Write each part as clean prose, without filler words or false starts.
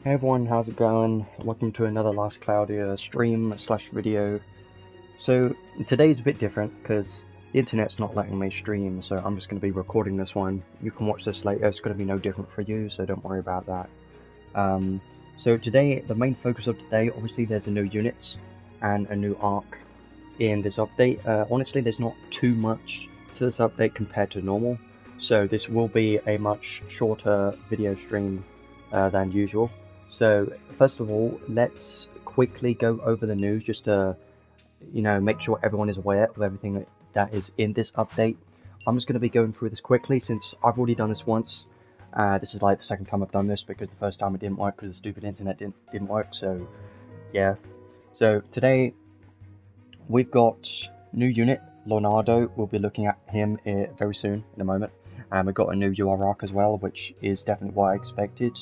Hey everyone, how's it going? Welcome to another Last Cloudia stream slash video. So today's a bit different because the internet's not letting me stream, so I'm just going to be recording this one. You can watch this later, it's going to be no different for you, so don't worry about that. So today, the main focus of today, obviously there's a new unit and a new arc in this update. Honestly, there's not too much to this update compared to normal, so this will be a much shorter video stream than usual. So first of all, let's quickly go over the news just to, make sure everyone is aware of everything that is in this update. I'm just going to be going through this quickly since I've already done this once. This is like the second time I've done this because the first time it didn't work because the stupid internet didn't work. So yeah. So today we've got new unit Lonardo. We'll be looking at him very soon in a moment. And we've got a new UR arc as well, which is definitely what I expected.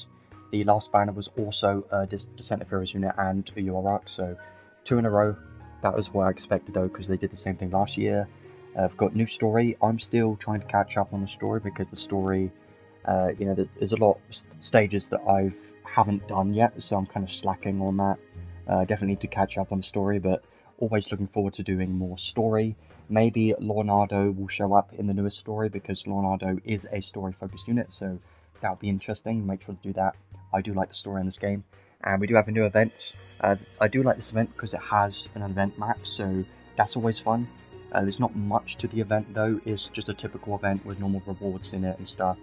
The last banner was also a Descent of Heroes unit and a UR arc, so 2 in a row. That was what I expected though, because they did the same thing last year. I've got new story. I'm still trying to catch up on the story because the story, there's a lot of stages that I haven't done yet, so I'm kind of slacking on that. Definitely need to catch up on the story, but always looking forward to doing more story. Maybe Lonardo will show up in the newest story because Lonardo is a story-focused unit, so that would be interesting. Make sure to do that. I do like the story in this game. And we do have a new event. I do like this event because it has an event map, so that's always fun. There's not much to the event though, it's just a typical event with normal rewards in it and stuff.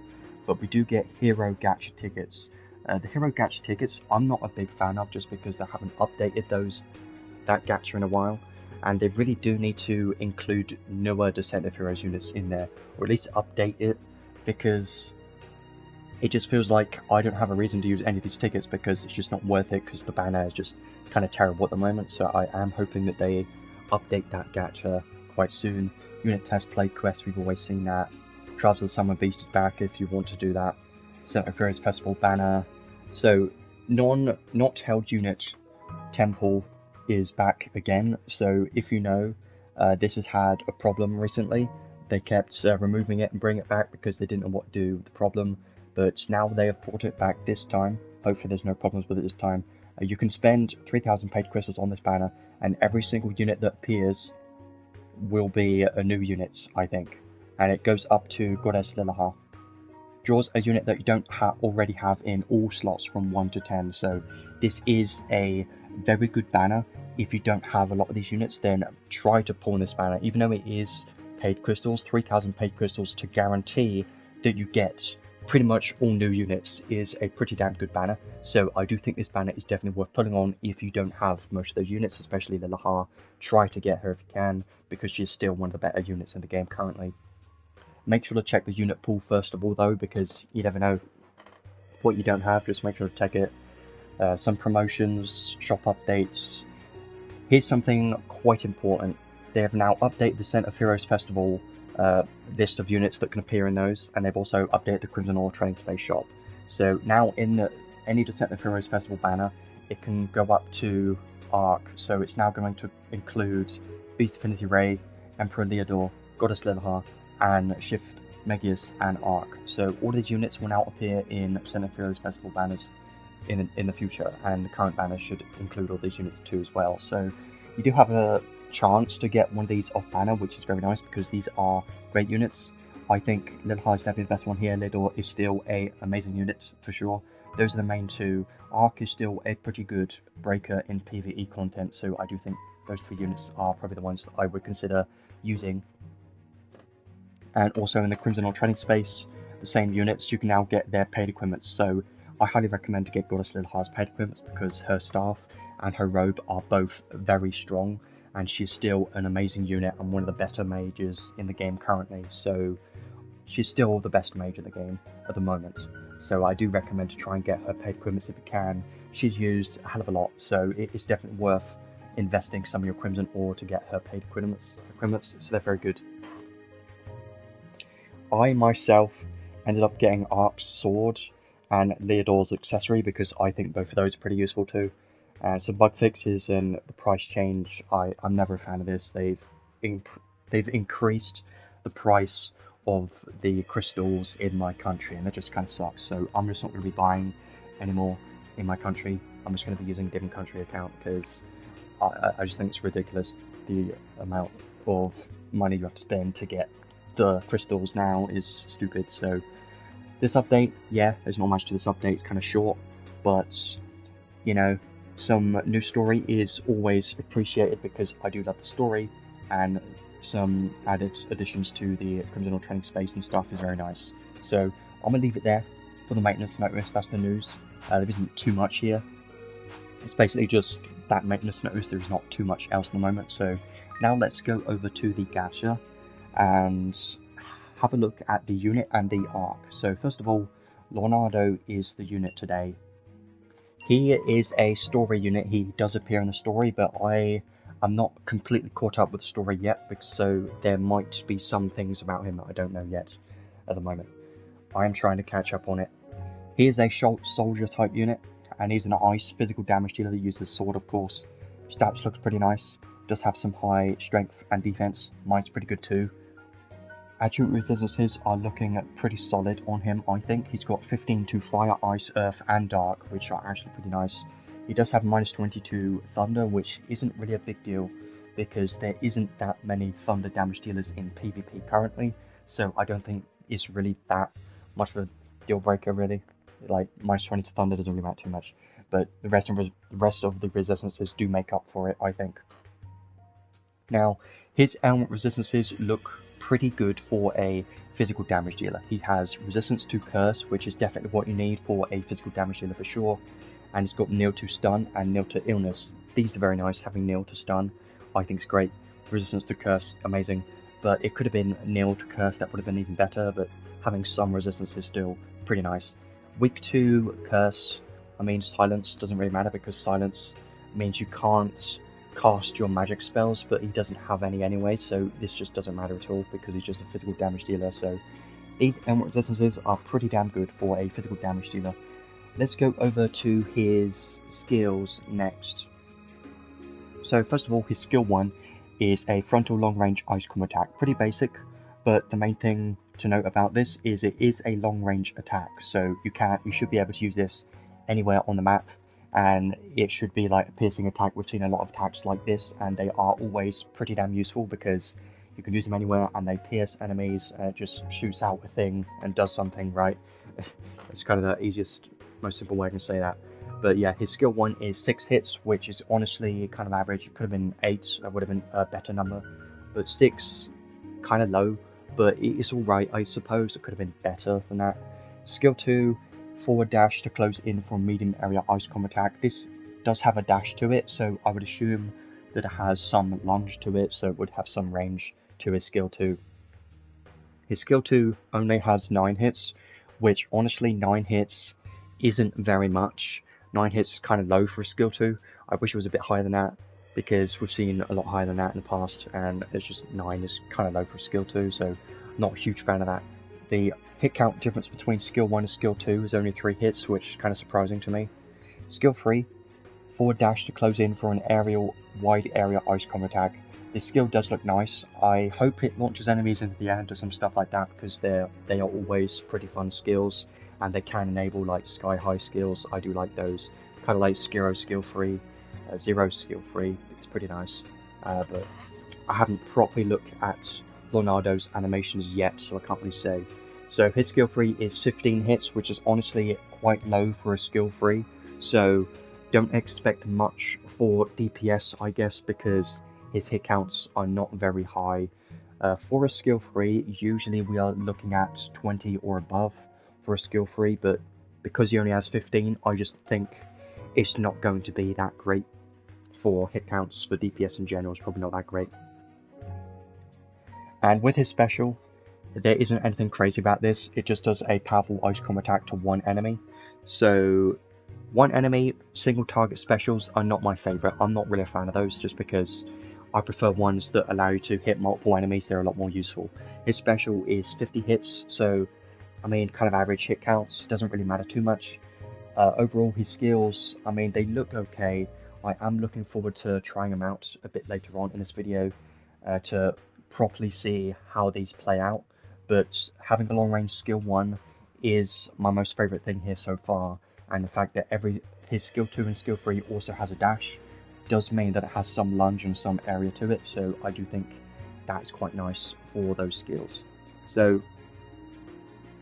But we do get Hero Gacha tickets. The Hero Gacha tickets I'm not a big fan of just because they haven't updated that gacha in a while, and they really do need to include newer Descent of Heroes units in there, or at least update it, because it just feels like I don't have a reason to use any of these tickets because it's just not worth it because the banner is just kind of terrible at the moment. So I am hoping that they update that gacha quite soon. Unit test play quest, we've always seen that. Trials of the Summer Beast is back if you want to do that. Center of Heroes Festival banner. So not held unit Temple is back again. So if you know, this has had a problem recently. They kept removing it and bringing it back because they didn't know what to do with the problem. But now they have brought it back this time. Hopefully there's no problems with it this time. You can spend 3,000 paid crystals on this banner, and every single unit that appears will be a new unit, I think. And it goes up to Goddess Lilaha. Draws a unit that you don't already have in all slots from 1 to 10, so this is a very good banner. If you don't have a lot of these units, then try to pull this banner, even though it is paid crystals. 3,000 paid crystals to guarantee that you get pretty much all new units is a pretty damn good banner, so I do think this banner is definitely worth putting on if you don't have most of those units, especially Lilaha. Try to get her if you can, because she's still one of the better units in the game currently. Make sure to check the unit pool first of all though, because you never know what you don't have, just make sure to check it. Some promotions, shop updates. Here's something quite important. They have now updated the Descent of Heroes Festival list of units that can appear in those, and they've also updated the Crimson Ore Trading Space shop. So now in any Descent of Heroes Festival banner, it can go up to Arc, so it's now going to include Beast Affinity Ray, Emperor Leodor, Goddess Lilaha, and Shift Megius and Arc. So all these units will now appear in Descent of Heroes Festival banners in the future, and the current banner should include all these units too as well. So you do have a chance to get one of these off banner, which is very nice because these are great units. I think Lilaha is definitely the best one here. Lidor is still a amazing unit for sure. Those are the main two. Arc is still a pretty good breaker in PvE content, so I do think those 3 units are probably the ones that I would consider using. And also in the Crimson Ore Trading Space, the same units, you can now get their paid equipments. So I highly recommend to get Goddess Lilaha's paid equipments because her staff and her robe are both very strong, and she's still an amazing unit and one of the better mages in the game currently. So she's still the best mage in the game at the moment. So I do recommend to try and get her paid equipments if you can. She's used a hell of a lot, so it is definitely worth investing some of your Crimson Ore to get her paid equipments, so they're very good. I myself ended up getting Arc's sword and Leodor's accessory because I think both of those are pretty useful too. Some bug fixes and the price change, I'm never a fan of this. They've increased the price of the crystals in my country and that just kind of sucks, so I'm just not going to be buying anymore. in my country, I'm just going to be using a different country account because I just think it's ridiculous. The amount of money you have to spend to get the crystals now is stupid. So this update, yeah, there's not much to this update. It's kind of short, but you know, some new story is always appreciated because I do love the story, and some added additions to the criminal training space and stuff is very nice. So I'm gonna leave it there for the maintenance notice. That's the news. There isn't too much here. It's basically just that maintenance notice. There's not too much else at the moment. So now let's go over to the gacha and have a look at the unit and the arc. So first of all, Lonardo is the unit today. He is a story unit. He does appear in the story, but I'm not completely caught up with the story yet, so there might be some things about him that I don't know yet at the moment. I am trying to catch up on it. He is a soldier type unit, and he's an ice physical damage dealer that uses sword, of course. Stats looks pretty nice. Does have some high strength and defense. Mine's pretty good too. Attribute resistances are looking pretty solid on him, I think. He's got 15 to fire, ice, earth, and dark, which are actually pretty nice. He does have minus 20 to thunder, which isn't really a big deal because there isn't that many thunder damage dealers in PvP currently, so I don't think it's really that much of a deal breaker, really. Like, minus 20 to thunder doesn't really matter too much, but the rest of the resistances do make up for it, I think. Now, his element resistances look pretty good for a physical damage dealer. He has resistance to curse, which is definitely what you need for a physical damage dealer for sure. And he's got nil to stun and nil to illness. These are very nice. Having nil to stun, I think is great. Resistance to curse, amazing. But it could have been nil to curse, that would have been even better. But having some resistance is still pretty nice. Weak to curse, I mean silence doesn't really matter because silence means you can't cast your magic spells, but he doesn't have any anyway, so this just doesn't matter at all because he's just a physical damage dealer. So these element resistances are pretty damn good for a physical damage dealer. Let's go over to his skills next. So first of all, his skill 1 is a frontal long range ice combo attack. Pretty basic, but the main thing to note about this is it is a long range attack, so you should be able to use this anywhere on the map. And it should be like a piercing attack. We've seen a lot of attacks like this, and they are always pretty damn useful because you can use them anywhere and they pierce enemies and it just shoots out a thing and does something, right? It's kind of the easiest, most simple way I can say that. But yeah, his skill 1 is 6 hits, which is honestly kind of average. It could have been 8, that would have been a better number. But 6, kind of low, but it's alright, I suppose. It could have been better than that. Skill 2, forward dash to close in for a medium area ice combo attack. This does have a dash to it, so I would assume that it has some lunge to it, so it would have some range to his skill 2. His skill 2 only has 9 hits, which honestly 9 hits isn't very much. 9 hits is kind of low for a skill 2. I wish it was a bit higher than that because we've seen a lot higher than that in the past, and it's just 9 is kind of low for a skill 2, so not a huge fan of that. The hit count difference between skill 1 and skill 2 is only 3 hits, which is kind of surprising to me. Skill 3, forward dash to close in for an aerial wide area ice combo attack. This skill does look nice. I hope it launches enemies into the air and does some stuff like that because they are always pretty fun skills, and they can enable like sky high skills. I do like those. Kind of like Skiro skill 3, Zero skill 3. It's pretty nice. But I haven't properly looked at Lonardo's animations yet, so I can't really say. So his skill 3 is 15 hits, which is honestly quite low for a skill 3, so don't expect much for DPS, I guess, because his hit counts are not very high. For a skill 3, usually we are looking at 20 or above for a skill 3, but because he only has 15, I just think it's not going to be that great for hit counts. For DPS in general, it's probably not that great. And with his special, there isn't anything crazy about this. It just does a powerful ice combo attack to one enemy. So one enemy single target specials are not my favorite. I'm not really a fan of those just because I prefer ones that allow you to hit multiple enemies. They're a lot more useful. His special is 50 hits, so I mean kind of average hit counts, doesn't really matter too much. Overall his skills, I mean they look okay. I am looking forward to trying them out a bit later on in this video to properly see how these play out. But having a long range skill 1 is my most favourite thing here so far. and the fact that his skill 2 and skill 3 also has a dash does mean that it has some lunge and some area to it, so I do think that's quite nice for those skills. So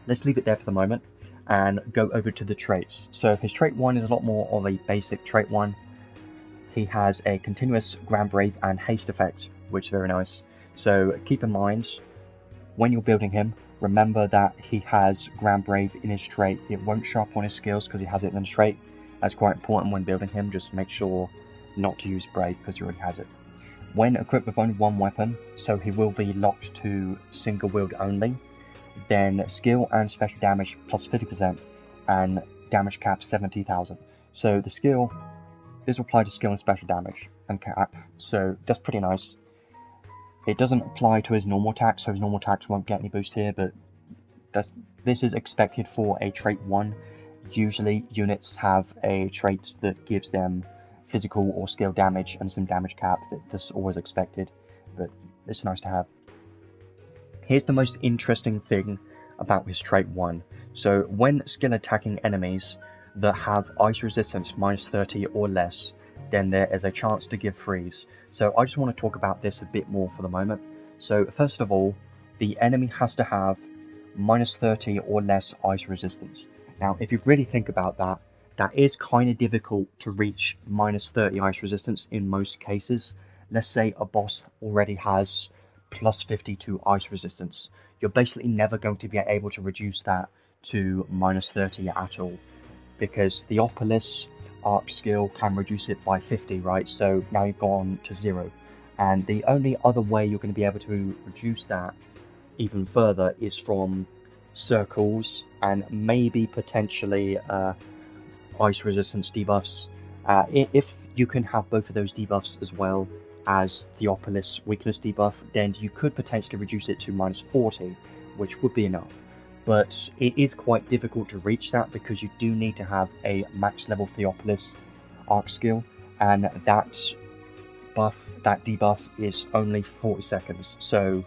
let's leave it there for the moment and go over to the traits. So his trait 1 is a lot more of a basic trait 1. He has a continuous Grand Brave and haste effect, which is very nice. So keep in mind, when you're building him, remember that he has Grand Brave in his trait. It won't show up on his skills because he has it in his trait. That's quite important when building him. Just make sure not to use Brave because he already has it. When equipped with only one weapon, so he will be locked to single wield only, then skill and special damage plus 50% and damage cap 70,000. So the skill is applied to skill and special damage and cap, so that's pretty nice. It doesn't apply to his normal attack, so his normal attacks won't get any boost here, but this is expected for a trait 1. Usually units have a trait that gives them physical or skill damage and some damage cap. That's always expected, but it's nice to have. Here's the most interesting thing about his trait 1. So when skill attacking enemies that have ice resistance -30 or less, then there is a chance to give freeze. So I just want to talk about this a bit more for the moment. So first of all, the enemy has to have -30 or less ice resistance. Now if you really think about that, that is kind of difficult to reach -30 ice resistance in most cases. Let's say a boss already has +50 to ice resistance. You're basically never going to be able to reduce that to -30 at all, because the Opolis arc skill can reduce it by 50, right? So now you've gone to 0, and the only other way you're going to be able to reduce that even further is from circles and maybe potentially ice resistance debuffs. If you can have both of those debuffs as well as the Opolis weakness debuff, then you could potentially reduce it to -40, which would be enough. But it is quite difficult to reach that because you do need to have a max level Theopolis arc skill, and that debuff is only 40 seconds. So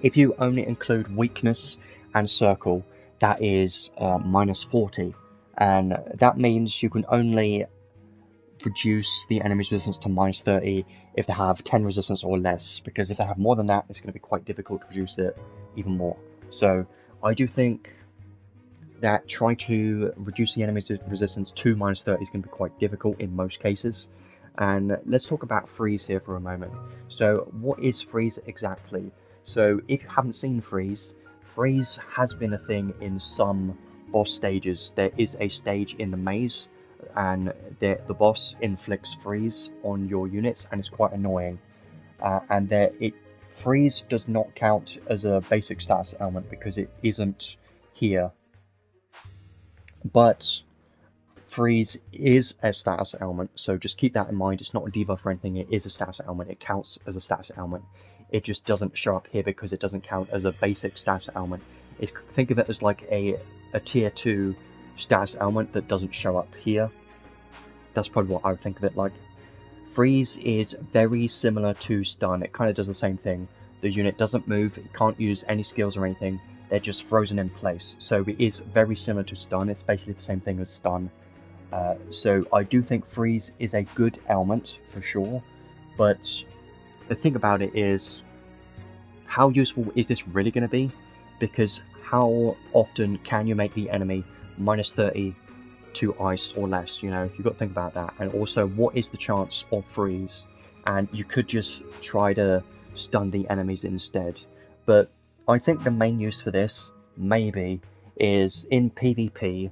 if you only include weakness and circle, that is -40, and that means you can only reduce the enemy's resistance to -30 if they have 10 resistance or less, because if they have more than that, it's going to be quite difficult to reduce it even more. So I do think that trying to reduce the enemy's resistance to -30 is going to be quite difficult in most cases. And let's talk about freeze here for a moment. So what is freeze exactly? So if you haven't seen freeze has been a thing in some boss stages. There is a stage in the maze, and the boss inflicts freeze on your units, and it's quite annoying. And freeze does not count as a basic status element because it isn't here. But freeze is a status element, so just keep that in mind. It's not a debuff or anything, it is a status element. It counts as a status element. It just doesn't show up here because it doesn't count as a basic status element. Think of it as like a tier 2 status element that doesn't show up here. That's probably what I would think of it like. Freeze is very similar to stun. It kind of does the same thing. The unit doesn't move, it can't use any skills or anything, they're just frozen in place. So it is very similar to stun. It's basically the same thing as stun. So I do think freeze is a good element for sure, but the thing about it is, how useful is this really going to be? Because how often can you make the enemy -30 to ice or less? You know, you've got to think about that. And also, what is the chance of freeze? And you could just try to stun the enemies instead. But I think the main use for this maybe is in PvP.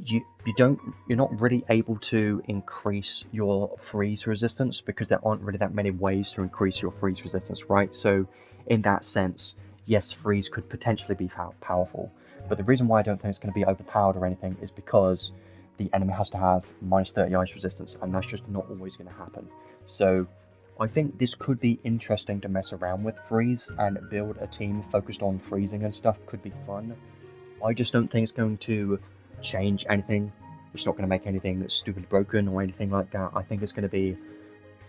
You're not really able to increase your freeze resistance because there aren't really that many ways to increase your freeze resistance, right? So in that sense, yes, freeze could potentially be powerful, but the reason why I don't think it's going to be overpowered or anything is because the enemy has to have -30 ice resistance, and that's just not always going to happen. So I think this could be interesting to mess around with freeze and build a team focused on freezing and stuff. Could be fun. I just don't think it's going to change anything. It's not going to make anything stupid broken or anything like that. I think it's going to be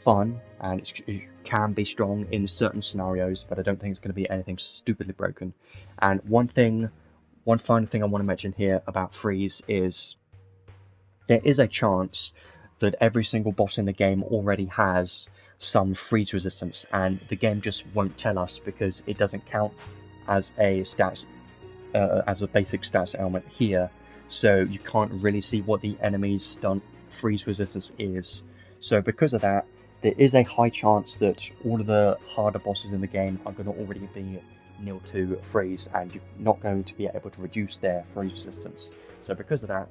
fun, and it can be strong in certain scenarios, but I don't think it's going to be anything stupidly broken. And one final thing I want to mention here about freeze is there is a chance that every single boss in the game already has some freeze resistance, and the game just won't tell us because it doesn't count as a stats, as a basic stats element here. So you can't really see what the enemy's stunt freeze resistance is. So because of that, there is a high chance that all of the harder bosses in the game are going to already be nil to freeze, and you're not going to be able to reduce their freeze resistance. So because of that,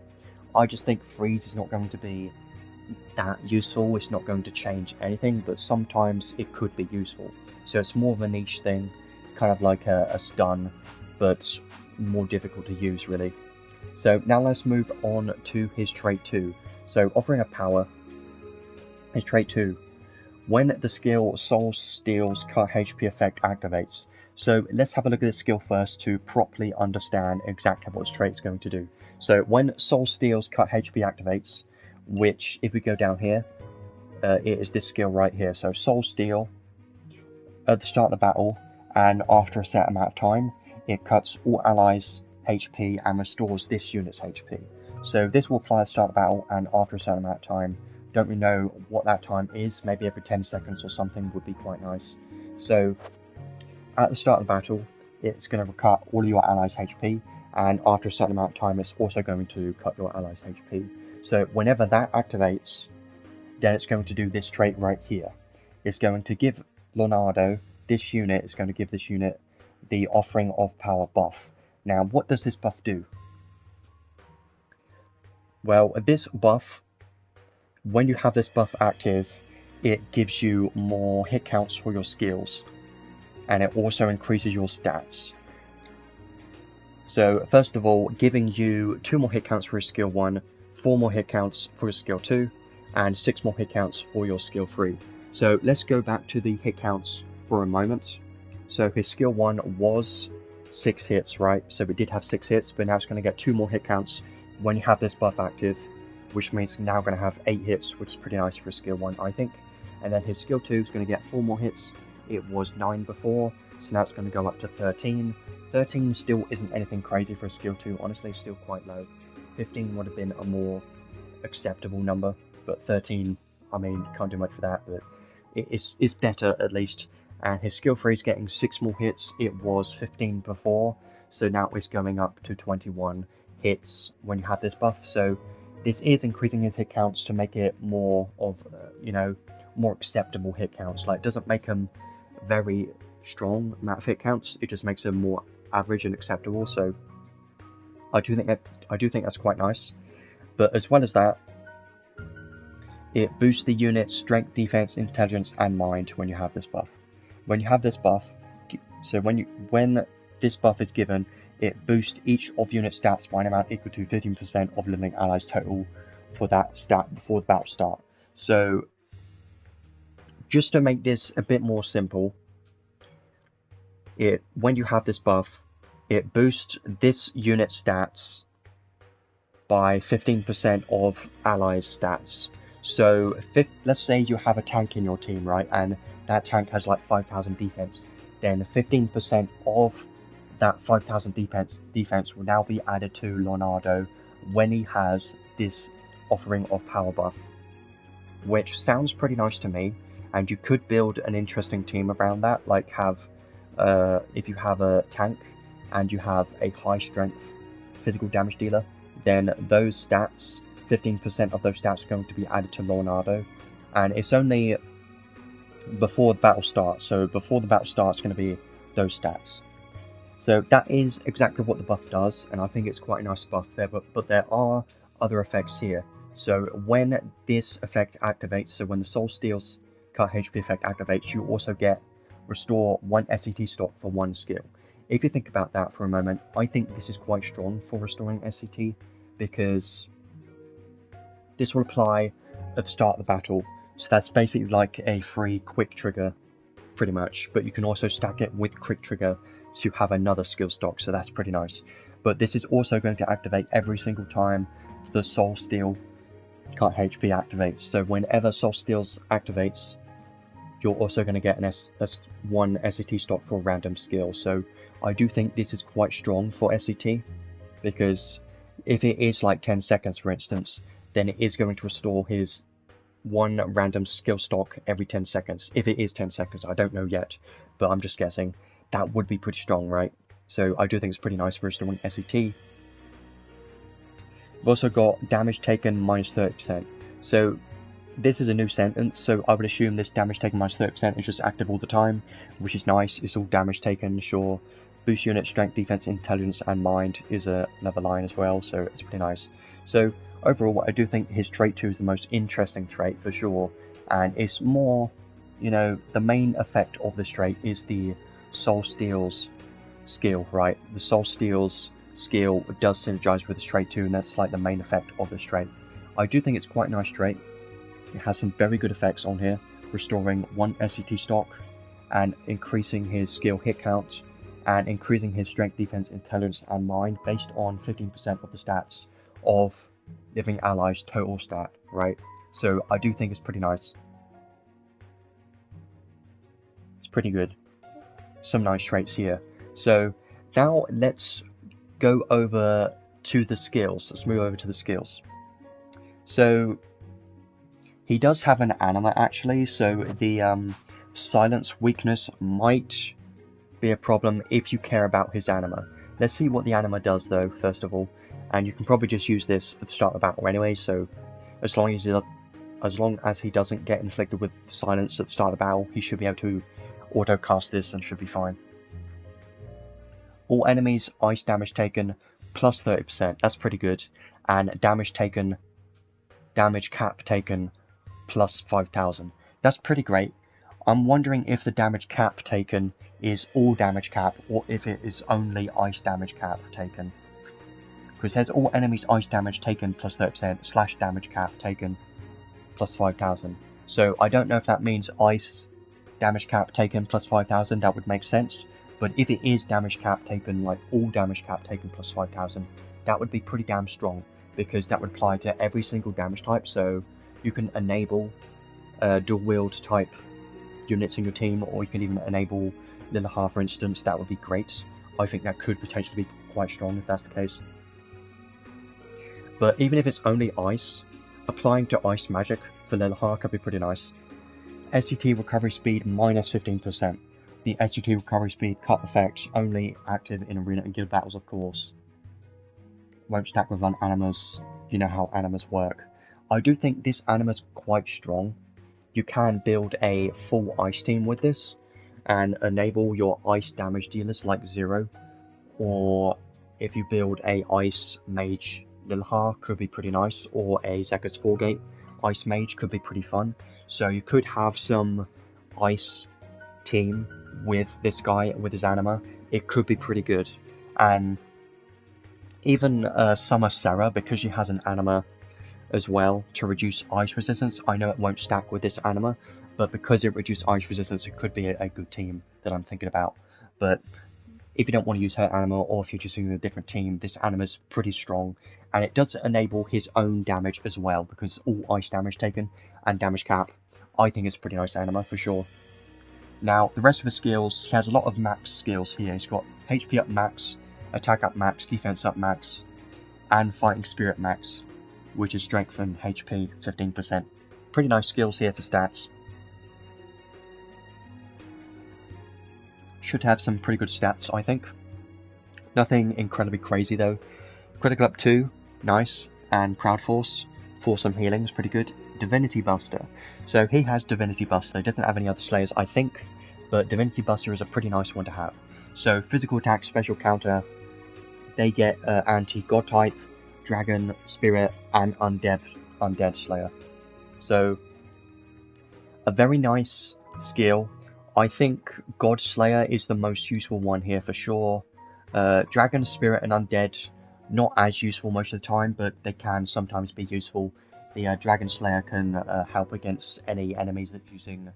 I just think freeze is not going to be that useful. It's not going to change anything, but sometimes it could be useful. So it's more of a niche thing. It's kind of like a stun, but more difficult to use really. So now let's move on to his trait 2. So offering a power, his trait 2. When the skill Soul Steal's cut HP effect activates. So let's have a look at this skill first to properly understand exactly what this trait is going to do. So when Soul Steal's cut HP activates, which if we go down here, it is this skill right here. So Soul Steal at the start of the battle, and after a set amount of time, it cuts all allies' HP and restores this unit's HP. So this will apply at the start of the battle and after a certain amount of time. Don't really know what that time is, maybe every 10 seconds or something would be quite nice. So at the start of the battle, it's going to cut all your allies' HP, and after a certain amount of time it's also going to cut your allies' HP. So whenever that activates, then it's going to do this trait right here. It's going to give Lonardo, this unit is going to give this unit the Offering of Power buff. Now what does this buff do? Well, this buff, when you have this buff active, it gives you more hit counts for your skills, and it also increases your stats. So first of all, giving you 2 more hit counts for your skill 1, 4 more hit counts for your skill 2, and 6 more hit counts for your skill 3. So let's go back to the hit counts for a moment. So his skill 1 was 6 hits, right? So we did have 6 hits, but now it's going to get 2 more hit counts when you have this buff active, which means you're now going to have 8 hits, which is pretty nice for skill 1, I think. And then his skill 2 is going to get 4 more hits. It was 9 before, so now it's going to go up to 13. 13 still isn't anything crazy for a skill 2, honestly, still quite low. 15 would have been a more acceptable number, but 13, I mean, can't do much for that, but it's better at least. And his skill 3 is getting 6 more hits. It was 15 before, so now it's going up to 21 hits when you have this buff. So this is increasing his hit counts to make it more of, more acceptable hit counts. Like, it doesn't make them very strong amount of hit counts, it just makes them more average and acceptable. So I do think that's quite nice. But as well as that, it boosts the unit's strength, defense, intelligence, and mind when you have this buff. When you have this buff, so when this buff is given, it boosts each of unit stats by an amount equal to 15% of living allies total for that stat before the battle start. So just to make this a bit more simple, when you have this buff, it boosts this unit stats by 15% of allies stats. So let's say you have a tank in your team, right, and that tank has like 5,000 defense, then 15% of that 5,000 defense will now be added to Lonardo when he has this Offering of Power buff, which sounds pretty nice to me. And you could build an interesting team around that, like have if you have a tank and you have a high strength physical damage dealer, then those stats, 15% of those stats are going to be added to Lonardo, and it's only before the battle starts. So before the battle starts, it's going to be those stats. So that is exactly what the buff does, and I think it's quite a nice buff there. But there are other effects here. So when this effect activates, so when the Soul Steal's cut HP effect activates, you also get restore 1 SCT stock for 1 skill. If you think about that for a moment, I think this is quite strong for restoring SCT, because this will apply at the start of the battle. So that's basically like a free quick trigger, pretty much. But you can also stack it with quick trigger to have another skill stock, so that's pretty nice. But this is also going to activate every single time the Soul Steal cut HP activates. So whenever Soul Steals activates, you're also going to get one SCT stock for a random skill. So I do think this is quite strong for SCT, because if it is like 10 seconds for instance, then it is going to restore his one random skill stock every 10 seconds. If it is 10 seconds, I don't know yet, but I'm just guessing. That would be pretty strong, right? So I do think it's pretty nice for restoring SET. We've also got damage taken minus 30%. So this is a new sentence, so I would assume this damage taken minus 30% is just active all the time, which is nice. It's all damage taken, sure. Boost unit strength, defense, intelligence, and mind is another line as well, so it's pretty nice. So overall, I do think his trait 2 is the most interesting trait for sure, and it's more, you know, the main effect of this trait is the Soul Steel's skill, right? The Soul Steel's skill does synergize with this trait 2, and that's like the main effect of this trait. I do think it's quite a nice trait. It has some very good effects on here, restoring 1 SCT stock and increasing his skill hit count and increasing his strength, defense, intelligence, and mind based on 15% of the stats of living allies' total stat, right? So I do think it's pretty nice. It's pretty good. Some nice traits here. So now let's go over to the skills. Let's move over to the skills. So he does have an anima actually, so the silence weakness might be a problem if you care about his anima. Let's see what the anima does though, first of all, and you can probably just use this at the start of the battle anyway, so as long as he doesn't get inflicted with silence at the start of the battle, he should be able to auto cast this and should be fine. All enemies ice damage taken plus 30%, that's pretty good, and damage cap taken plus 5,000. That's pretty great. I'm wondering if the damage cap taken is all damage cap or if it is only ice damage cap taken. Because it says all enemies ice damage taken plus 30% slash damage cap taken plus 5,000. So I don't know if that means ice damage cap taken plus 5,000, that would make sense. But if it is damage cap taken, like all damage cap taken plus 5,000, that would be pretty damn strong. Because that would apply to every single damage type, so you can enable dual wield type units in your team, or you can even enable Lilahar, for instance. That would be great. I think that could potentially be quite strong if that's the case. But even if it's only ice, applying to ice magic for Lilahar could be pretty nice. SCT recovery speed minus 15%. The SCT recovery speed cut effect only active in arena and guild battles, of course. Won't stack with animas. You know how animas work. I do think this anima's quite strong. You can build a full ice team with this and enable your ice damage dealers like 0, or if you build a ice mage Lilahar could be pretty nice, or a Zekka's 4-gate ice mage could be pretty fun. So you could have some ice team with this guy with his anima. It could be pretty good. And even Summer Sarah, because she has an anima as well to reduce ice resistance. I know it won't stack with this anima, but because it reduces ice resistance, it could be a good team that I'm thinking about. But if you don't want to use her anima, or if you're just using a different team, this anima is pretty strong, and it does enable his own damage as well, because all ice damage taken and damage cap. I think it's a pretty nice anima for sure. Now, the rest of his skills, he has a lot of max skills here. He's got HP up max, attack up max, defense up max, and fighting spirit max, which is strength and HP 15%. Pretty nice skills here for stats. Should have some pretty good stats, I think. Nothing incredibly crazy though. Critical up 2, nice, and Proud Force for some healing is pretty good. Divinity Buster. So he has Divinity Buster. He doesn't have any other Slayers, I think, but Divinity Buster is a pretty nice one to have. So physical attack, special counter, they get anti-god type, dragon, spirit, and undead slayer. So a very nice skill. I think God Slayer is the most useful one here for sure. Dragon, spirit, and undead, not as useful most of the time, but they can sometimes be useful. The Dragon Slayer can help against any enemies that's using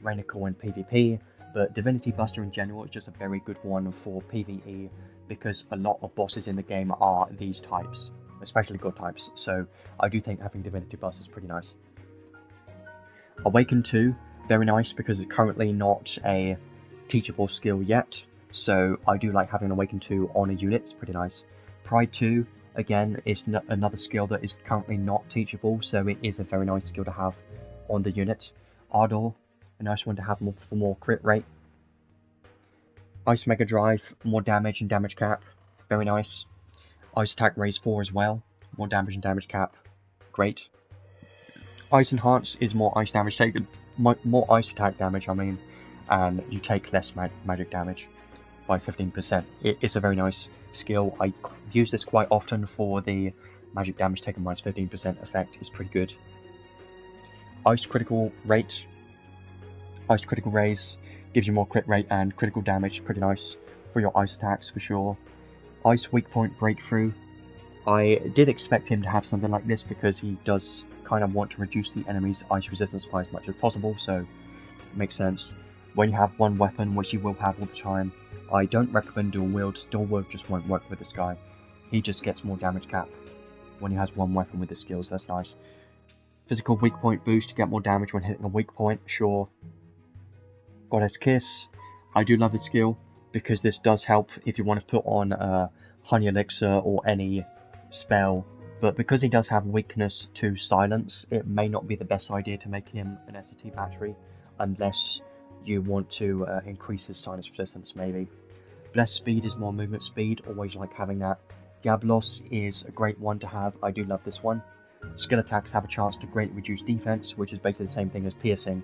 Rainical in PvP, but Divinity Buster in general is just a very good one for PvE, because a lot of bosses in the game are these types, especially god types, so I do think having Divinity Buster is pretty nice. Awaken 2, very nice, because it's currently not a teachable skill yet, so I do like having Awaken 2 on a unit, it's pretty nice. Pride 2 Again, it's another skill that is currently not teachable, so it is a very nice skill to have on the unit. Ardor, a nice one to have for more crit rate. Ice Mega Drive, more damage and damage cap, very nice. Ice Attack raise 4 as well, more damage and damage cap, great. Ice Enhance is more ice damage taken, more ice attack damage, I mean, and you take less magic damage by 15%. It's a very nice skill. I use this quite often for the magic damage taken minus 15% effect. It's pretty good. Ice critical rate, ice critical raise gives you more crit rate and critical damage. Pretty nice for your ice attacks for sure. Ice weak point breakthrough. I did expect him to have something like this because he does kind of want to reduce the enemy's ice resistance by as much as possible, so it makes sense. When you have one weapon, which you will have all the time, I don't recommend dual wield. Dual wield just won't work with this guy. He just gets more damage cap when he has one weapon with his skills. That's nice. Physical weak point boost to get more damage when hitting a weak point, sure. Goddess Kiss. I do love this skill because this does help if you want to put on Honey Elixir or any spell, but because he does have weakness to silence, it may not be the best idea to make him an SCT battery unless you want to increase his silence resistance, maybe. Blessed Speed is more movement speed, always like having that. Diablos is a great one to have, I do love this one. Skill attacks have a chance to greatly reduce defense, which is basically the same thing as piercing,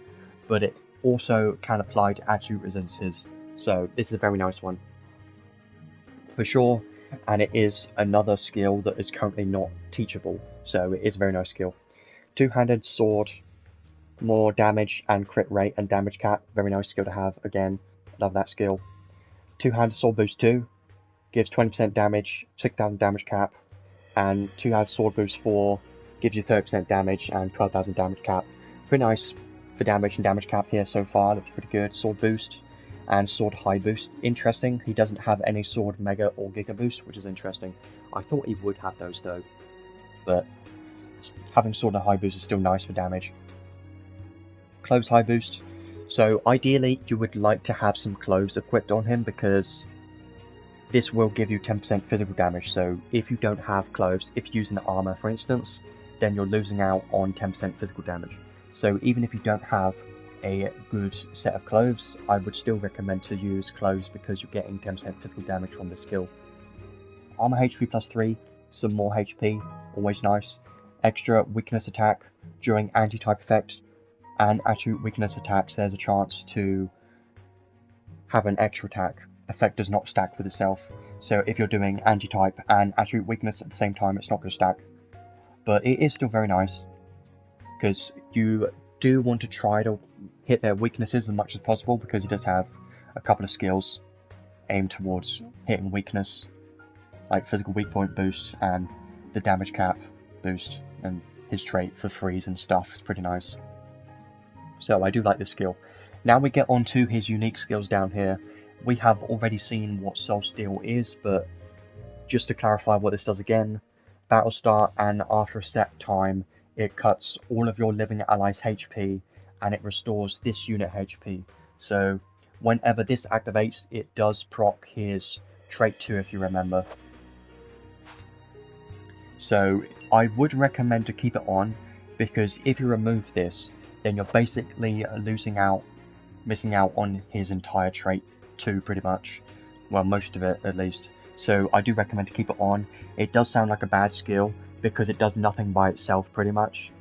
but it also can apply to attribute resistances, so this is a very nice one for sure. And it is another skill that is currently not teachable, so it is a very nice skill. Two-handed sword, more damage and crit rate and damage cap, very nice skill to have, again, love that skill. Two-handed sword boost 2, gives 20% damage, 6,000 damage cap, and two-handed sword boost 4, gives you 30% damage and 12,000 damage cap. Pretty nice for damage and damage cap here so far, looks pretty good. Sword boost and sword high boost, interesting. He doesn't have any sword mega or giga boost, which is interesting. I thought he would have those though, but having sword and high boost is still nice for damage. Cloves high boost, so ideally you would like to have some cloves equipped on him because this will give you 10% physical damage. So if you don't have cloves, if you use an armor for instance, then you're losing out on 10% physical damage. So even if you don't have a good set of cloves, I would still recommend to use cloves because you're getting 10% physical damage from this skill. Armor HP plus 3, some more HP, always nice. Extra weakness attack during anti-type effect and attribute weakness attacks, there's a chance to have an extra attack. Effect does not stack with itself, so if you're doing anti-type and attribute weakness at the same time, it's not going to stack. But it is still very nice because you do want to try to hit their weaknesses as much as possible because he does have a couple of skills aimed towards hitting weakness, like physical weak point boost and the damage cap boost, and his trait for freeze and stuff is pretty nice. So I do like this skill. Now we get on to his unique skills down here. We have already seen what Soul Steal is, but just to clarify what this does again, battle start and after a set time, it cuts all of your living allies' HP and it restores this unit HP. So whenever this activates, it does proc his trait 2 if you remember. So I would recommend to keep it on because if you remove this, then you're basically missing out on his entire trait 2 pretty much. Well, most of it at least. So I do recommend to keep it on. It does sound like a bad skill because it does nothing by itself pretty much.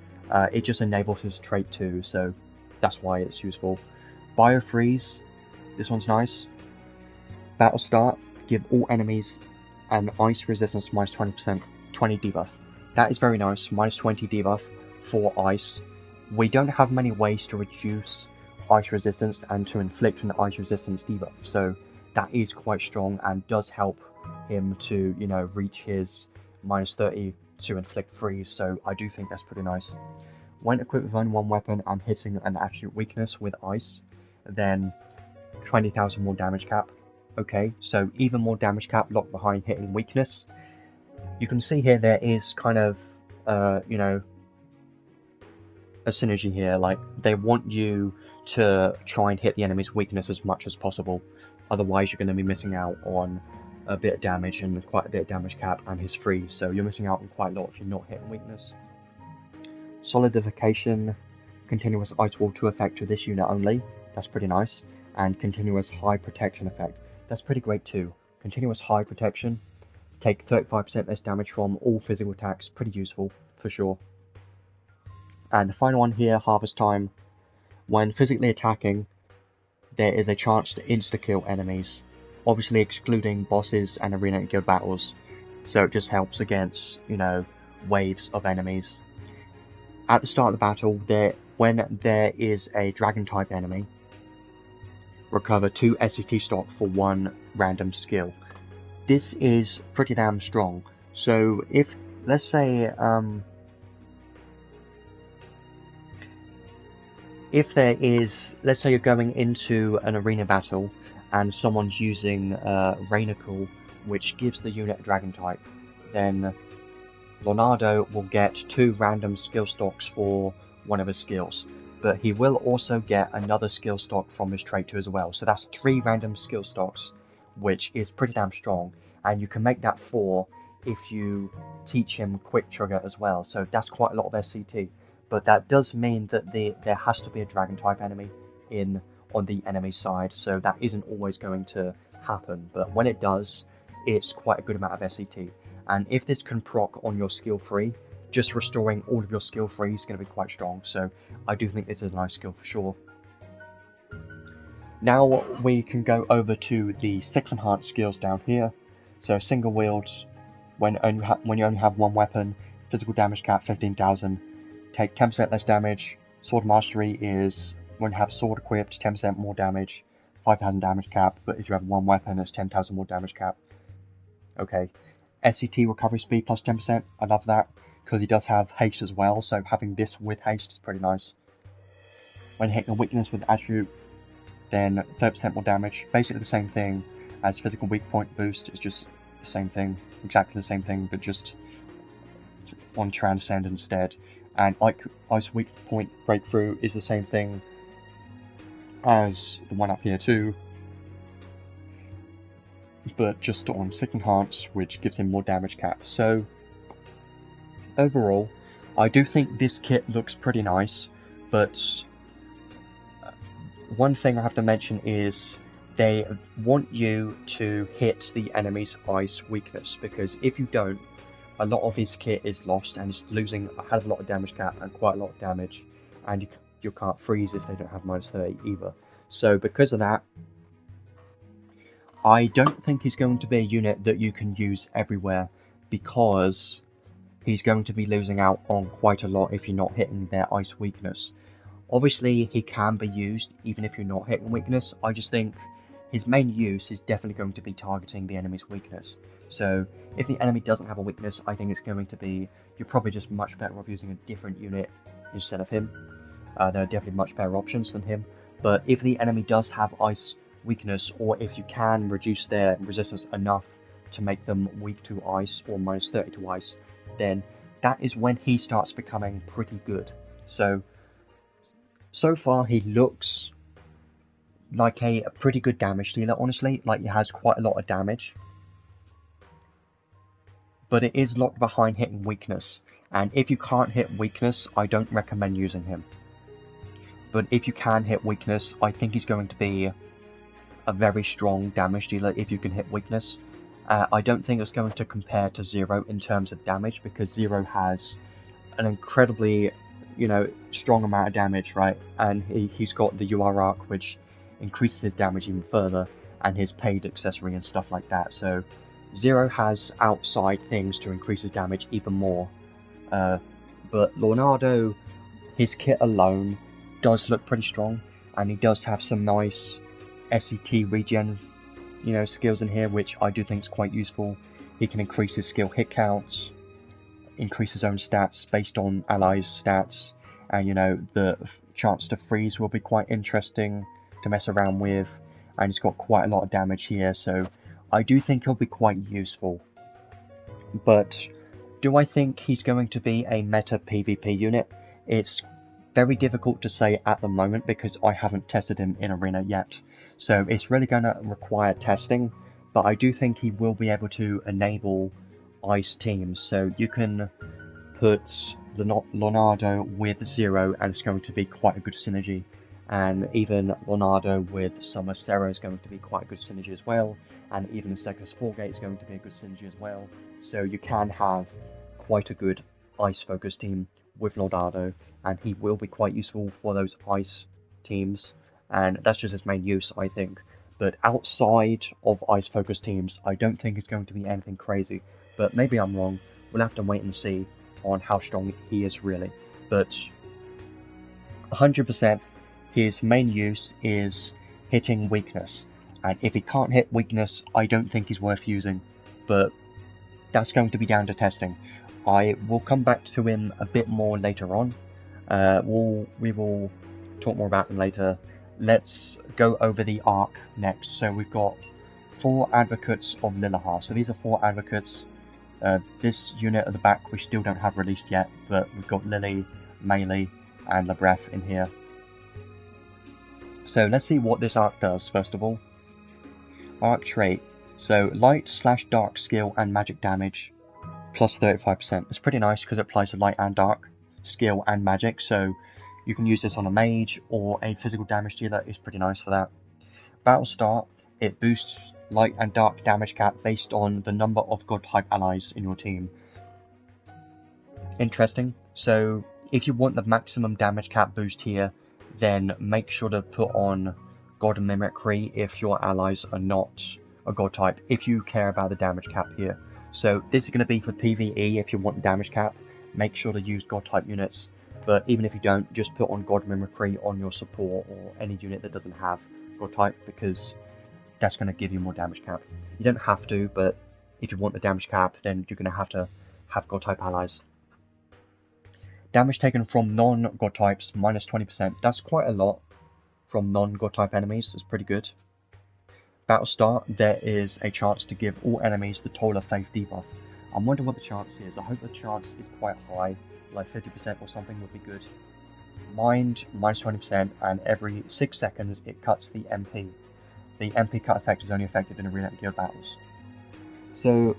It just enables his trait 2, so that's why it's useful. Biofreeze, this one's nice. Battle start, give all enemies an ice resistance minus 20% 20 debuff. That is very nice, minus 20 debuff for ice. We don't have many ways to reduce ice resistance and to inflict an ice resistance debuff, so that is quite strong and does help him to, you know, reach his minus 30 to inflict freeze, so I do think that's pretty nice. When equipped with only one weapon and hitting an absolute weakness with ice, then 20,000 more damage cap. Okay, so even more damage cap locked behind hitting weakness. You can see here there is kind of, you know, a synergy here. Like, they want you to try and hit the enemy's weakness as much as possible. Otherwise, you're going to be missing out on a bit of damage and quite a bit of damage cap, and his freeze, so you're missing out on quite a lot if you're not hitting weakness. Solidification, continuous ice wall 2 effect to this unit only, that's pretty nice, and continuous high protection effect, that's pretty great too. Continuous high protection, take 35% less damage from all physical attacks, pretty useful for sure. And the final one here, harvest time, when physically attacking, there is a chance to insta-kill enemies, obviously excluding bosses and arena and guild battles, so it just helps against, you know, waves of enemies. At the start of the battle, when there is a dragon type enemy, recover 2 SCT stock for 1 random skill. This is pretty damn strong. So if, let's say, if there is, let's say you're going into an arena battle and someone's using Rainical, which gives the unit a dragon type, then Lonardo will get 2 random skill stocks for one of his skills, but he will also get another skill stock from his trait too as well, so that's 3 random skill stocks, which is pretty damn strong, and you can make that 4 if you teach him quick trigger as well, so that's quite a lot of SCT. But that does mean that there has to be a dragon type enemy on the enemy side, so that isn't always going to happen, but when it does, it's quite a good amount of SCT. And if this can proc on your skill 3, just restoring all of your skill 3 is going to be quite strong, so I do think this is a nice skill for sure. Now we can go over to the 6 enhanced skills down here. So single wield, when you only have 1 weapon, physical damage cap 15,000, take 10% less damage. Sword mastery is when you have sword equipped, 10% more damage, 5,000 damage cap, but if you have 1 weapon, it's 10,000 more damage cap. Okay. SCT recovery speed plus 10%, I love that, because he does have haste as well, so having this with haste is pretty nice. When hitting a weakness with attribute, then 30% more damage, basically the same thing as physical weak point boost, it's just the same thing, exactly the same thing, but just on transcend instead. And ice weak point breakthrough is the same thing as the one up here too, but just on 6 enhance, which gives him more damage cap. So overall, I do think this kit looks pretty nice, but one thing I have to mention is they want you to hit the enemy's ice weakness, because if you don't, a lot of his kit is lost and he's losing a hell of a lot of damage cap and quite a lot of damage, and you can't freeze if they don't have -30 either. So because of that, I don't think he's going to be a unit that you can use everywhere, because he's going to be losing out on quite a lot if you're not hitting their ice weakness. Obviously, he can be used even if you're not hitting weakness. I just think his main use is definitely going to be targeting the enemy's weakness. So if the enemy doesn't have a weakness, I think it's going to be, you're probably just much better off using a different unit instead of him. There are definitely much better options than him. But if the enemy does have ice weakness, or if you can reduce their resistance enough to make them weak to ice or -30 to ice, then that is when he starts becoming pretty good. So far he looks like a pretty good damage dealer, honestly, like he has quite a lot of damage. But it is locked behind hitting weakness, and if you can't hit weakness, I don't recommend using him. But if you can hit weakness, I think he's going to be a very strong damage dealer if you can hit weakness. I don't think it's going to compare to Zero in terms of damage, because Zero has an incredibly, you know, strong amount of damage, right? And he's got the UR arc, which increases his damage even further, and his paid accessory and stuff like that. So Zero has outside things to increase his damage even more. But Lonardo, his kit alone does look pretty strong, and he does have some nice SCT regen, you know, skills in here, which I do think is quite useful. He can increase his skill hit counts, increase his own stats based on allies' stats, and you know, the chance to freeze will be quite interesting to mess around with, and he's got quite a lot of damage here, so I do think he'll be quite useful. But do I think he's going to be a meta PvP unit? It's very difficult to say at the moment, because I haven't tested him in Arena yet, so it's really going to require testing. but I do think he will be able to enable ice teams. So you can put Lonardo with Zero, and it's going to be quite a good synergy. And even Lonardo with Summer Sarah is going to be quite a good synergy as well. And even Sekus Foregate is going to be a good synergy as well. So you can have quite a good ice focus team with Lonardo, and he will be quite useful for those ice teams. And that's just his main use, I think. But outside of ice focus teams, I don't think it's going to be anything crazy. But maybe I'm wrong. We'll have to wait and see on how strong he is really. But 100%, his main use is hitting weakness. And if he can't hit weakness, I don't think he's worth using. But that's going to be down to testing. I will come back to him a bit more later on. We will talk more about him later. Let's go over the arc next. So we've got 4 advocates of Lilahar. So these are 4 advocates. This unit at the back we still don't have released yet, but we've got Lily, Melee, and Labref in here. So let's see what this arc does first of all. Arc trait. So light/dark skill and magic damage plus 35%. It's pretty nice because it applies to light and dark skill and magic, so you can use this on a mage or a physical damage dealer. It's pretty nice for that. Battle start. It boosts light and dark damage cap based on the number of god type allies in your team. Interesting. So if you want the maximum damage cap boost here, then make sure to put on god mimicry if your allies are not a god type, if you care about the damage cap here. So this is going to be for PvE. If you want the damage cap, make sure to use god type units, but even if you don't, just put on god mimicry on your support or any unit that doesn't have god type, because that's going to give you more damage cap. You don't have to, but if you want the damage cap, then you're going to have god type allies. Damage taken from non-god types, minus 20%. That's quite a lot from non-god type enemies. That's pretty good. Battle start, there is a chance to give all enemies the Toll of Faith debuff. I wonder what the chance is. I hope the chance is quite high, like 50% or something would be good. Mind, minus 20%, and every 6 seconds it cuts the MP. The MP cut effect is only effective in arena guild battles. So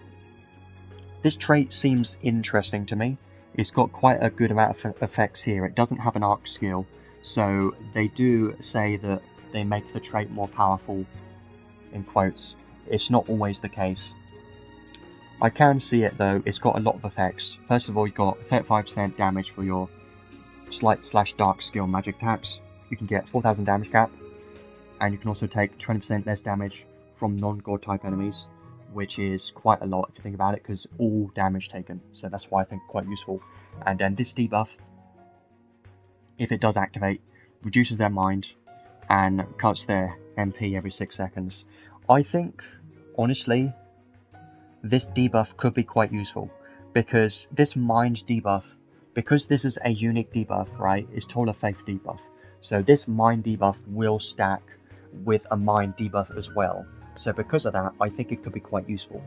this trait seems interesting to me. It's got quite a good amount of effects here. It doesn't have an arc skill, so they do say that they make the trait more powerful, in quotes. It's not always the case. I can see it though. It's got a lot of effects. First of all, you've got 35% damage for your light/dark skill magic attacks. You can get 4000 damage cap, and you can also take 20% less damage from non-god type enemies, which is quite a lot if you think about it, because all damage taken. So that's why I think quite useful. And then this debuff, if it does activate, reduces their mind and cuts their MP every 6 seconds. I think, honestly, this debuff could be quite useful, because this mind debuff, because this is a unique debuff, right, is Toll of Faith debuff. So this mind debuff will stack with a mind debuff as well. So because of that, I think it could be quite useful.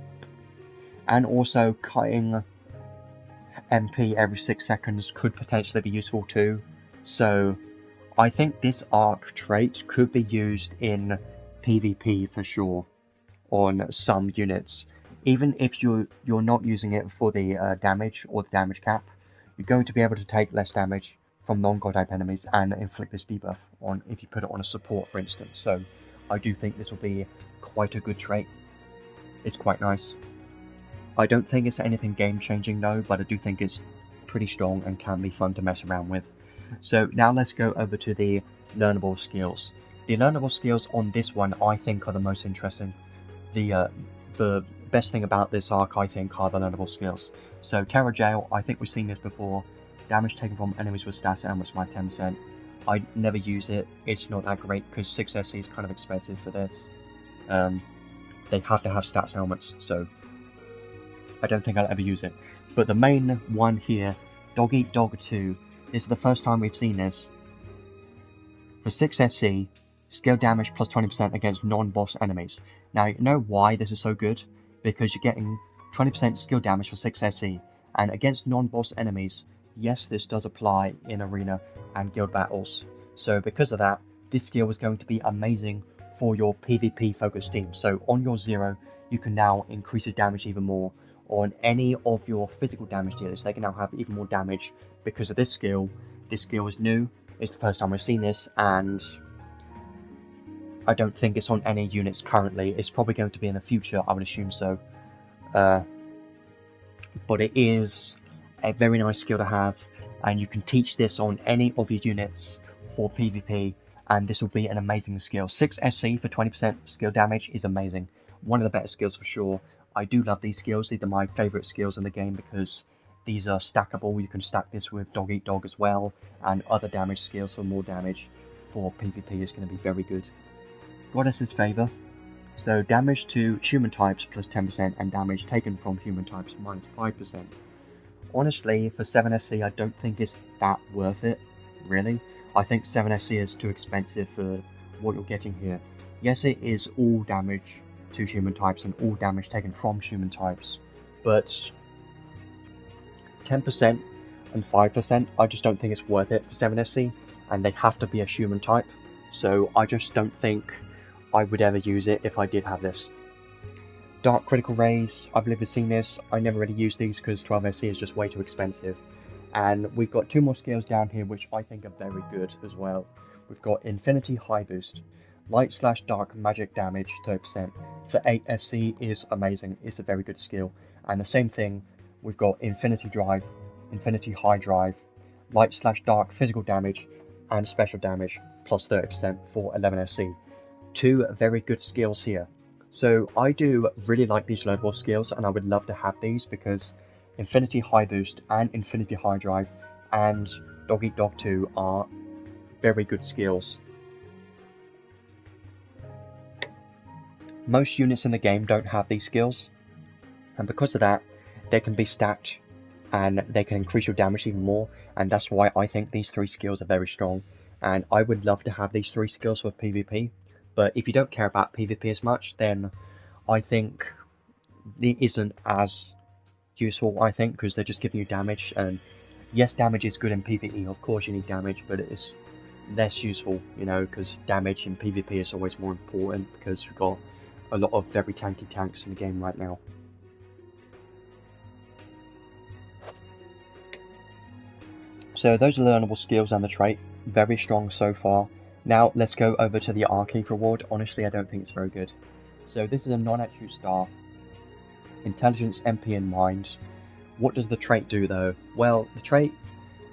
And also cutting MP every 6 seconds could potentially be useful too. So I think this arc trait could be used in PvP for sure on some units. Even if you're not using it for the damage or the damage cap, you're going to be able to take less damage from non-god type enemies and inflict this debuff on if you put it on a support, for instance. So I do think this will be quite a good trait. It's quite nice. I don't think it's anything game changing though, but I do think it's pretty strong and can be fun to mess around with. So now let's go over to the learnable skills. The learnable skills on this one I think are the most interesting. The best thing about this arc I think are the learnable skills. So Terror Jail, I think we've seen this before. Damage taken from enemies with stats elements by 10%. I never use it. It's not that great because 6 SE is kind of expensive for this. They have to have stats helmets, so I don't think I'll ever use it. But the main one here, Dog Eat Dog 2, this is the first time we've seen this. For 6 SC, skill damage plus 20% against non-boss enemies. Now, you know why this is so good? Because you're getting 20% skill damage for 6 SC, and against non-boss enemies, yes, this does apply in arena and guild battles. So because of that, this skill is going to be amazing for your PvP focused team. So on your 0, you can now increase his damage even more. On any of your physical damage dealers, they can now have even more damage because of this skill. This skill is new, it's the first time I've seen this, and I don't think it's on any units currently. It's probably going to be in the future, I would assume so. But it is a very nice skill to have, and you can teach this on any of your units for PvP, and this will be an amazing skill. 6 SC for 20% skill damage is amazing. One of the better skills for sure. I do love these skills. These are my favourite skills in the game because these are stackable. You can stack this with Dog Eat Dog as well, and other damage skills for more damage for PvP is going to be very good. Goddess's Favour. So damage to human types plus 10% and damage taken from human types minus 5%. Honestly, for 7 SC, I don't think it's that worth it, really. I think 7 SC is too expensive for what you're getting here. Yes, it is all damage to human types and all damage taken from human types, but 10% and 5%, I just don't think it's worth it for 7 SC, and they have to be a human type, so I just don't think I would ever use it if I did have this. Dark Critical Rays, I've never seen this. I never really use these because 12 SC is just way too expensive. And we've got 2 more skills down here which I think are very good as well. We've got Infinity High Boost. Light/Dark Magic Damage 30% for 8 SC is amazing. It's a very good skill. And the same thing, we've got Infinity Drive, Infinity High Drive, Light/Dark Physical Damage, and Special Damage plus 30% for 11 SC. 2 very good skills here. So I do really like these learnable skills, and I would love to have these because Infinity High Boost and Infinity High Drive and Dog Eat Dog 2 are very good skills. Most units in the game don't have these skills, and because of that, they can be stacked and they can increase your damage even more, and that's why I think these 3 skills are very strong, and I would love to have these 3 skills for PvP. But if you don't care about PvP as much, then I think it isn't as useful, I think, because they're just giving you damage. And yes, damage is good in PvE, of course you need damage, but it's less useful, you know, because damage in PvP is always more important because we've got a lot of very tanky tanks in the game right now. So those are learnable skills and the trait, very strong so far. Now let's go over to the Archive reward. Honestly, I don't think it's very good. So this is a non-attribute staff. Intelligence, MP, and Mind. What does the trait do though? Well, the trait,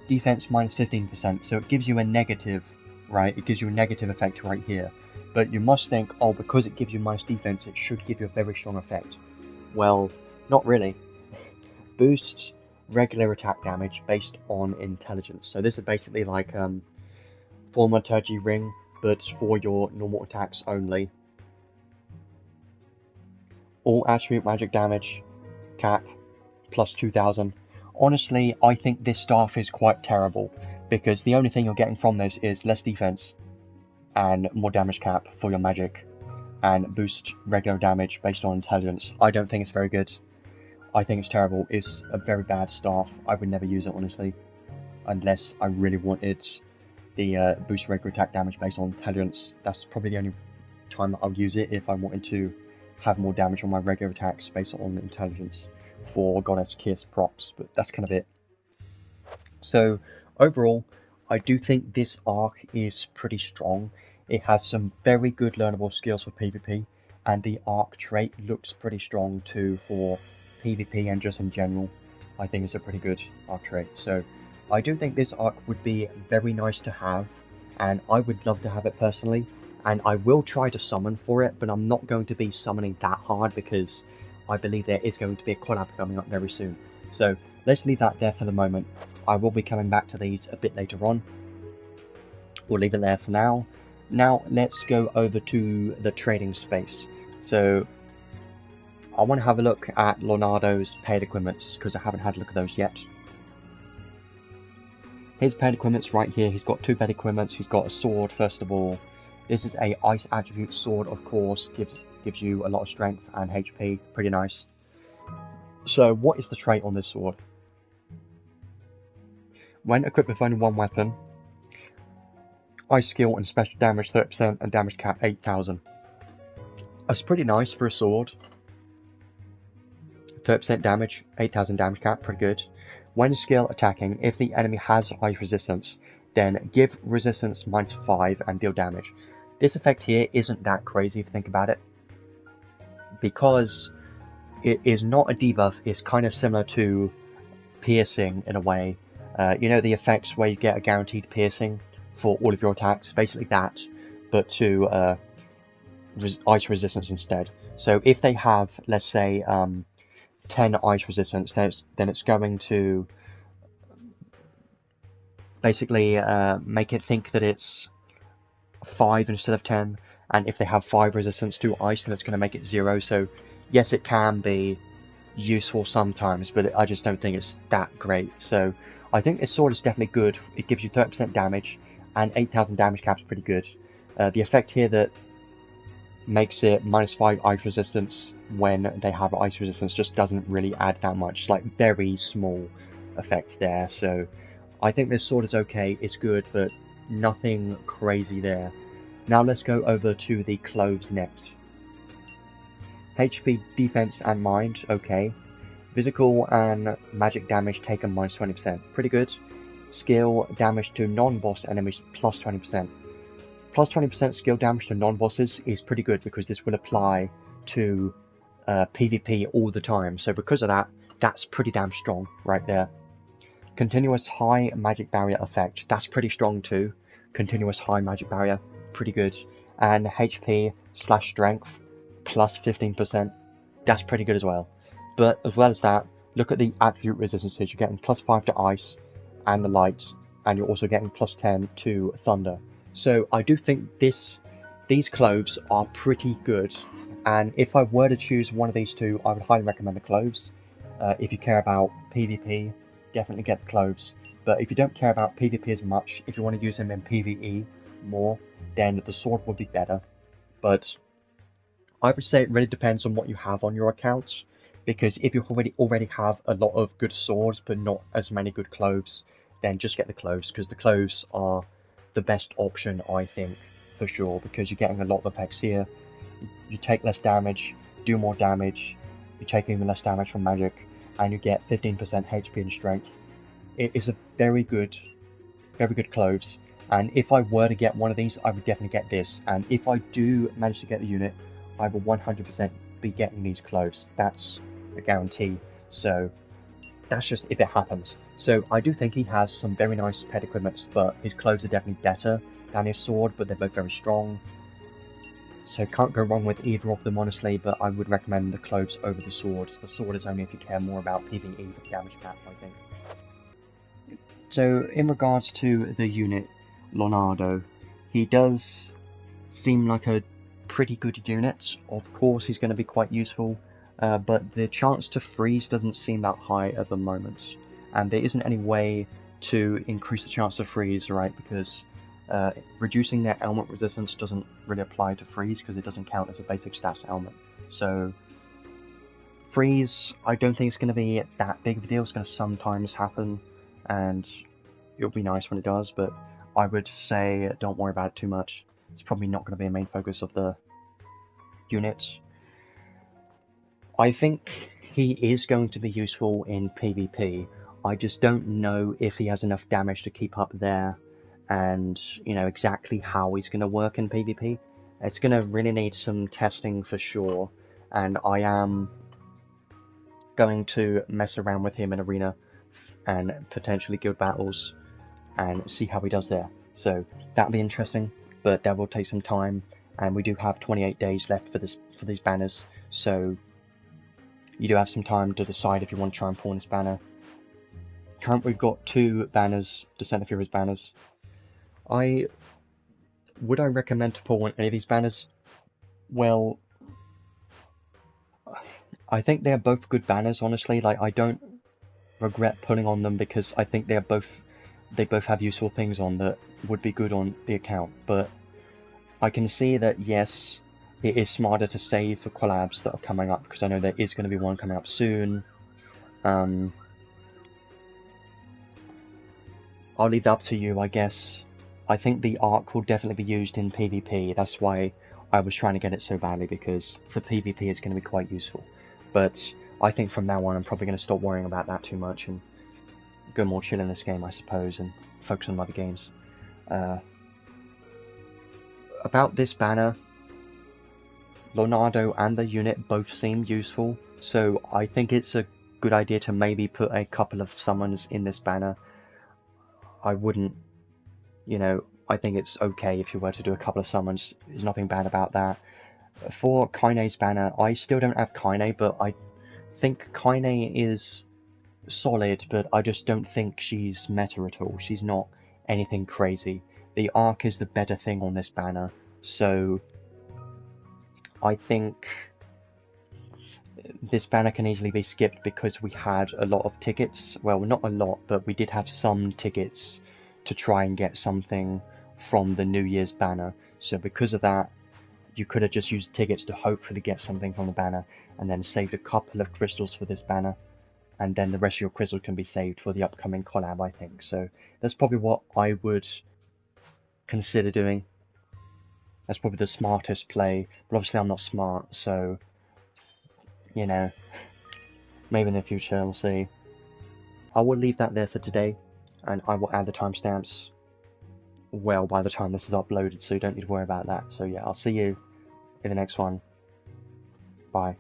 defense minus 15%, so it gives you a negative, right? It gives you a negative effect right here. But you must think, oh, because it gives you minus defense, it should give you a very strong effect. Well, not really. Boost regular attack damage based on intelligence. So this is basically like Thaumaturgy Ring, but for your normal attacks only. All attribute magic damage, cap, plus 2000. Honestly, I think this staff is quite terrible, because the only thing you're getting from this is less defense, and more damage cap for your magic, and boost regular damage based on intelligence. I don't think it's very good. I think it's terrible. It's a very bad staff. I would never use it, honestly, unless I really wanted the boost regular attack damage based on intelligence. That's probably the only time that I would use it, if I wanted to have more damage on my regular attacks based on intelligence for Goddess Kiss props, but that's kind of it. So overall, I do think this arc is pretty strong. It has some very good learnable skills for PvP, and the arc trait looks pretty strong too for PvP and just in general. I think it's a pretty good arc trait. So I do think this arc would be very nice to have, and I would love to have it personally, and I will try to summon for it, but I'm not going to be summoning that hard because I believe there is going to be a collab coming up very soon. So let's leave that there for the moment. I will be coming back to these a bit later on. We'll leave it there for now. Now let's go over to the trading space. So I want to have a look at Lonardo's paid equipments because I haven't had a look at those yet. His paid equipments right here. He's got 2 paid equipments. He's got a sword first of all. This is a ice attribute sword, of course. Gives you a lot of strength and HP. Pretty nice. So what is the trait on this sword? When equipped with only 1 weapon, ice skill and special damage 30% and damage cap 8000. That's pretty nice for a sword. 30% damage, 8,000 damage cap, pretty good. When skill attacking, if the enemy has ice resistance, then give resistance -5 and deal damage. This effect here isn't that crazy if you think about it, because it is not a debuff. It's kind of similar to piercing in a way. You know the effects where you get a guaranteed piercing for all of your attacks, basically that, but to ice resistance instead. So if they have, let's say, 10 ice resistance, then it's going to basically make it think that it's 5 instead of 10, and if they have 5 resistance to ice, then it's going to make it 0. So yes, it can be useful sometimes, but I just don't think it's that great. So I think this sword is definitely good. It gives you 30% damage, and 8,000 damage cap is pretty good. The effect here that makes it -5 ice resistance when they have ice resistance just doesn't really add that much. Like, very small effect there. So I think this sword is okay, it's good, but nothing crazy there. Now let's go over to the cloves next. HP, defense, and mind, okay. Physical and magic damage taken -20%, pretty good. Skill, damage to non-boss enemies plus 20%. Plus 20% skill damage to non-bosses is pretty good because this will apply to PvP all the time. So because of that, that's pretty damn strong right there. Continuous high magic barrier effect, that's pretty strong too. Continuous high magic barrier, pretty good. And HP/strength plus 15%, that's pretty good as well. But as well as that, look at the absolute resistances. You're getting +5 to ice and the light, and you're also getting +10 to thunder. So I do think these cloves are pretty good, and if I were to choose one of these two, I would highly recommend the cloves. If you care about PvP, definitely get the cloves. But if you don't care about PvP as much, if you want to use them in PvE more, then the sword would be better. But I would say it really depends on what you have on your account, because if you already have a lot of good swords but not as many good cloves, then just get the cloves, because the cloves are the best option, I think, for sure, because you're getting a lot of effects here. You take less damage, do more damage, you take even less damage from magic, and you get 15% HP and strength. It is a very good cloves, and if I were to get one of these, I would definitely get this, and if I do manage to get the unit, I will 100% be getting these cloves. That's a guarantee, so that's just if it happens. So I do think he has some very nice pet equipments, but his cloves are definitely better than his sword, but they're both very strong. So can't go wrong with either of them, honestly, but I would recommend the cloves over the sword. The sword is only if you care more about PvE for the damage cap, I think. So in regards to the unit, Lonardo, he does seem like a pretty good unit. Of course he's going to be quite useful, but the chance to freeze doesn't seem that high at the moment, and there isn't any way to increase the chance to freeze, right, because reducing their ailment resistance doesn't really apply to freeze because it doesn't count as a basic stats ailment. So freeze, I don't think it's going to be that big of a deal. It's going to sometimes happen, and it'll be nice when it does, but I would say don't worry about it too much. It's probably not going to be a main focus of the units. I think he is going to be useful in PvP. I just don't know if he has enough damage to keep up there, and you know exactly how he's going to work in PvP. It's going to really need some testing for sure, and I am going to mess around with him in arena and potentially guild battles and see how he does there. So that'll be interesting, but that will take some time, and we do have 28 days left for these banners, so you do have some time to decide if you want to try and pull this banner. Currently we've got 2 banners, Descent of Heroes banners. Would I recommend to pull any of these banners? Well, I think they're both good banners, honestly. Like, I don't regret pulling on them because I think they both have useful things on that would be good on the account, but I can see that yes, it is smarter to save for collabs that are coming up, because I know there is going to be one coming up soon. I'll leave that up to you, I guess. I think the arc will definitely be used in PvP, that's why I was trying to get it so badly, because for PvP it's going to be quite useful. But I think from now on I'm probably going to stop worrying about that too much and go more chill in this game, I suppose, and focus on other games. About this banner, Lonardo and the unit both seem useful, so I think it's a good idea to maybe put a couple of summons in this banner. I wouldn't, you know, I think it's okay if you were to do a couple of summons. There's nothing bad about that. For Kaine's banner, I still don't have Kaine, but I think Kaine is solid, but I just don't think she's meta at all. She's not anything crazy. The arc is the better thing on this banner, so I think this banner can easily be skipped because we had a lot of tickets. Well, not a lot, but we did have some tickets to try and get something from the New Year's banner. So because of that, you could have just used tickets to hopefully get something from the banner, and then saved a couple of crystals for this banner, and then the rest of your crystals can be saved for the upcoming collab, I think. So that's probably what I would consider doing. That's probably the smartest play, but obviously I'm not smart, so, you know, maybe in the future, we'll see. I will leave that there for today, and I will add the timestamps well by the time this is uploaded, so you don't need to worry about that. So yeah, I'll see you in the next one. Bye.